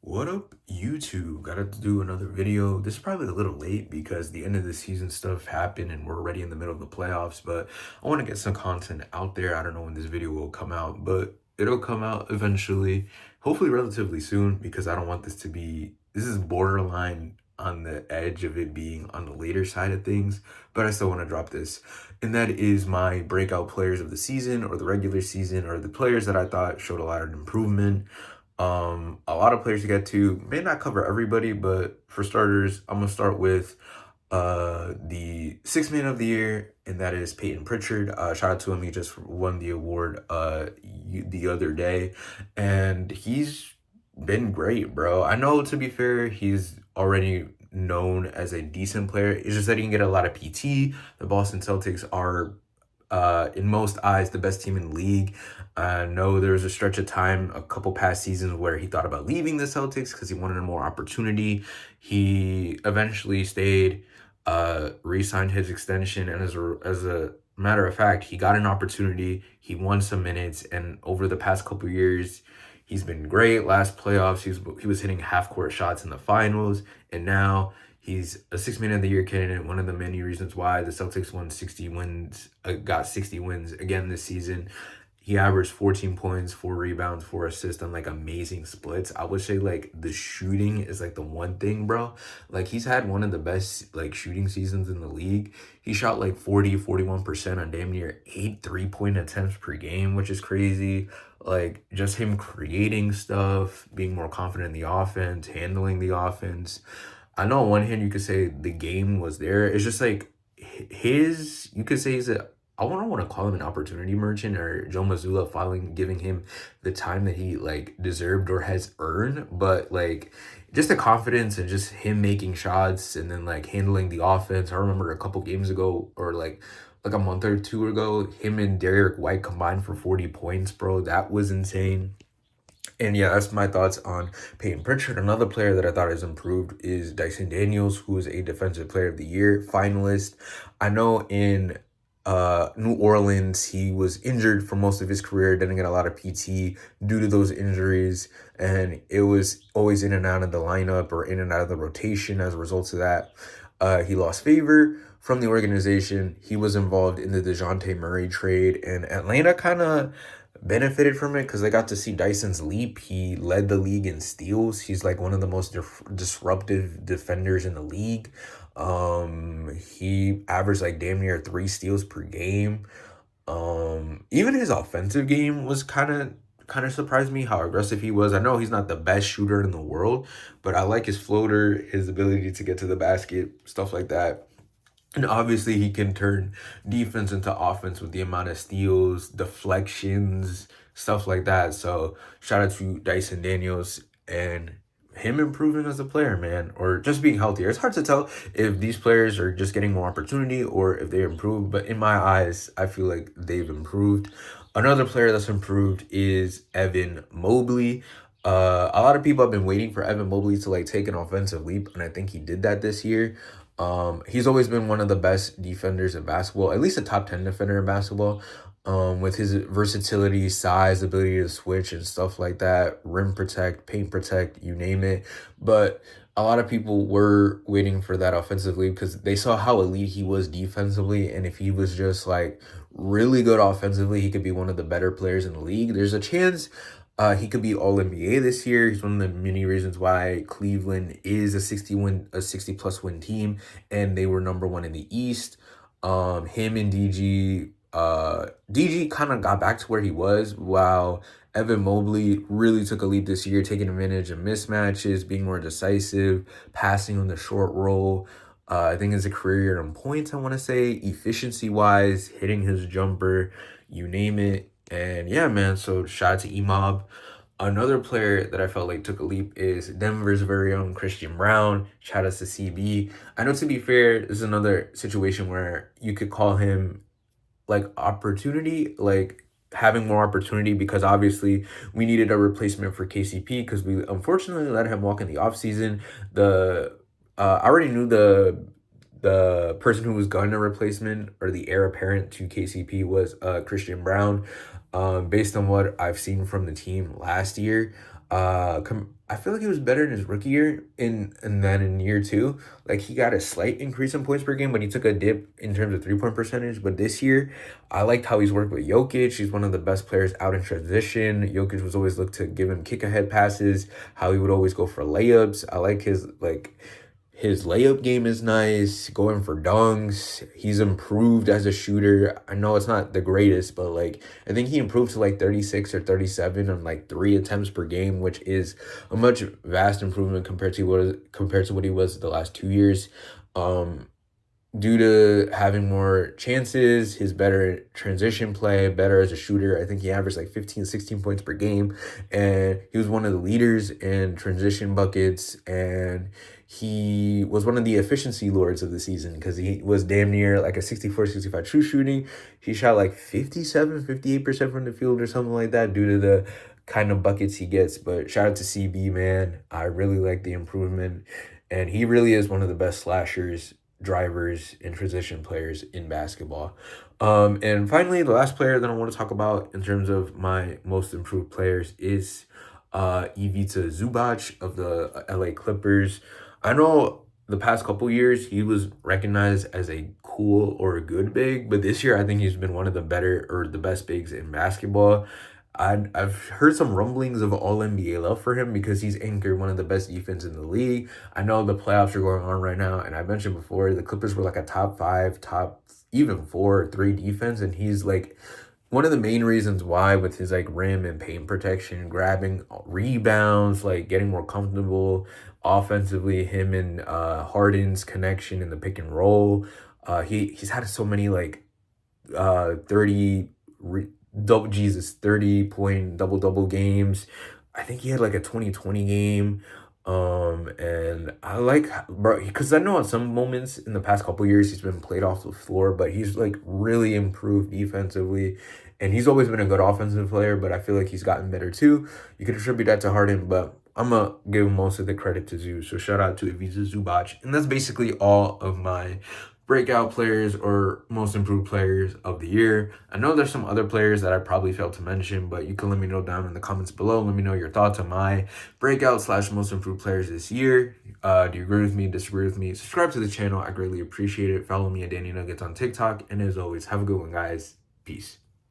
What up, YouTube? Gotta do another video. This is probably a little late because the end of the season stuff happened and we're already in the middle of the playoffs, but I want to get some content out there. I don't know when this video will come out, but it'll come out eventually, hopefully relatively soon, because I don't want this is borderline on the edge of it being on the later side of things, but I still want to drop this. And that is my breakout players of the season or the regular season or the players that I thought showed a lot of improvement. A lot of players to get to, may not cover everybody, but for starters, I'm gonna start with the sixth man of the year, and that is Peyton Pritchard. Shout out to him. He just won the award the other day, and he's been great, bro. I know, to be fair, he's already known as a decent player. It's just that he can get a lot of PT. The Boston Celtics are in most eyes, the best team in the league. I know there was a stretch of time, a couple past seasons, where he thought about leaving the Celtics because he wanted more opportunity. He eventually stayed, re-signed his extension, and as a matter of fact, he got an opportunity. He won some minutes, and over the past couple years, he's been great. Last playoffs, he was hitting half court shots in the finals, and now he's a six man of the year candidate. One of the many reasons why the Celtics got 60 wins again this season. He averaged 14 points, 4 rebounds, 4 assists, and like amazing splits. I would say like the shooting is like the one thing, bro. Like he's had one of the best like shooting seasons in the league. He shot like 41% on damn near 8 3-point attempts per game, which is crazy. Like just him creating stuff, being more confident in the offense, handling the offense. I know on one hand you could say the game was there. It's just like you could say I don't want to call him an opportunity merchant or Joe Mazzulla finally giving him the time that he like deserved or has earned, but like just the confidence and just him making shots and then like handling the offense. I remember a couple games ago or like a month or two ago, him and Derek White combined for 40 points, bro. That was insane. And yeah, that's my thoughts on Peyton Pritchard. Another player that I thought has improved is Dyson Daniels, who is a Defensive Player of the Year finalist. I know in New Orleans, he was injured for most of his career, didn't get a lot of PT due to those injuries, and it was always in and out of the lineup or in and out of the rotation as a result of that. He lost favor from the organization. He was involved in the DeJounte Murray trade, and Atlanta kind of benefited from it because they got to see Dyson's leap. He led the league in steals. He's like one of the most disruptive defenders in the league. He averaged like damn near 3 steals per game. Even his offensive game was kind of surprised me how aggressive he was. I know he's not the best shooter in the world, but I like his floater, his ability to get to the basket, stuff like that. And obviously, he can turn defense into offense with the amount of steals, deflections, stuff like that. So, shout out to Dyson Daniels and him improving as a player, man, or just being healthier. It's hard to tell if these players are just getting more opportunity or if they improve, but in my eyes, I feel like they've improved. Another player that's improved is Evan Mobley. A lot of people have been waiting for Evan Mobley to like take an offensive leap, and I think he did that this year. He's always been one of the best defenders in basketball, at least a top 10 defender in basketball. With his versatility, size, ability to switch and stuff like that, rim protect, paint protect, you name it. But a lot of people were waiting for that offensively because they saw how elite he was defensively. And if he was just like really good offensively, he could be one of the better players in the league. There's a chance he could be All NBA this year. He's one of the many reasons why Cleveland is a 60 plus win team, and they were number one in the East. Him and DG kind of got back to where he was, while Evan Mobley really took a leap this year, taking advantage of mismatches, being more decisive, passing on the short roll. I think his career in points, I want to say, efficiency wise, hitting his jumper, you name it. And yeah, man, so shout out to Emob. Another player that I felt like took a leap is Denver's very own Christian Brown. Shout out to CB. I know, to be fair, this is another situation where you could call him like opportunity, like having more opportunity, because obviously we needed a replacement for KCP because we unfortunately let him walk in the offseason. I already knew the person who was going to replacement or the heir apparent to KCP was Christian Brown. Based on what I've seen from the team last year, I feel like he was better in his rookie year and then in year two. Like he got a slight increase in points per game, but he took a dip in terms of 3 point percentage. But this year, I liked how he's worked with Jokic. He's one of the best players out in transition. Jokic was always looked to give him kick ahead passes, how he would always go for layups. I like his layup game is nice, going for dunks. He's improved as a shooter. I know it's not the greatest, but like I think he improved to like 36 or 37 on like 3 attempts per game, which is a much vast improvement compared to what he was the last 2 years. Um, Due to having more chances, his better transition play, better as a shooter. I think he averaged like 15, 16 points per game. And he was one of the leaders in transition buckets. And he was one of the efficiency lords of the season because he was damn near like a 64, 65 true shooting. He shot like 57, 58% from the field or something like that due to the kind of buckets he gets. But shout out to CB, man. I really like the improvement. And he really is one of the best slashers, drivers, and transition players in basketball. And finally, the last player that I want to talk about in terms of my most improved players is Ivica Zubac of the LA Clippers. I know the past couple years he was recognized as a cool or a good big, but this year I think he's been one of the better or the best bigs in basketball. I've heard some rumblings of all NBA love for him because he's anchored one of the best defense in the league. I know the playoffs are going on right now, and I mentioned before the Clippers were like a top five, top even four or three defense, and he's like one of the main reasons why with his like rim and paint protection, grabbing rebounds, like getting more comfortable offensively, him and Harden's connection in the pick and roll. He's had so many like 30 re- double Jesus 30 point double games. I think he had like a 2020 game. And I like bro because I know at some moments in the past couple years he's been played off the floor, but he's like really improved defensively. And he's always been a good offensive player, but I feel like he's gotten better too. You could attribute that to Harden, but I'm gonna give most of the credit to Zoo. So shout out to Ivica Zubac. And that's basically all of my breakout players or most improved players of the year. I know there's some other players that I probably failed to mention, but you can let me know down in the comments below. Let me know your thoughts on my breakout slash most improved players this year. Do you agree with me? Disagree with me? Subscribe to the channel. I greatly appreciate it. Follow me at Danny Nuggets on TikTok. And as always, have a good one, guys. Peace.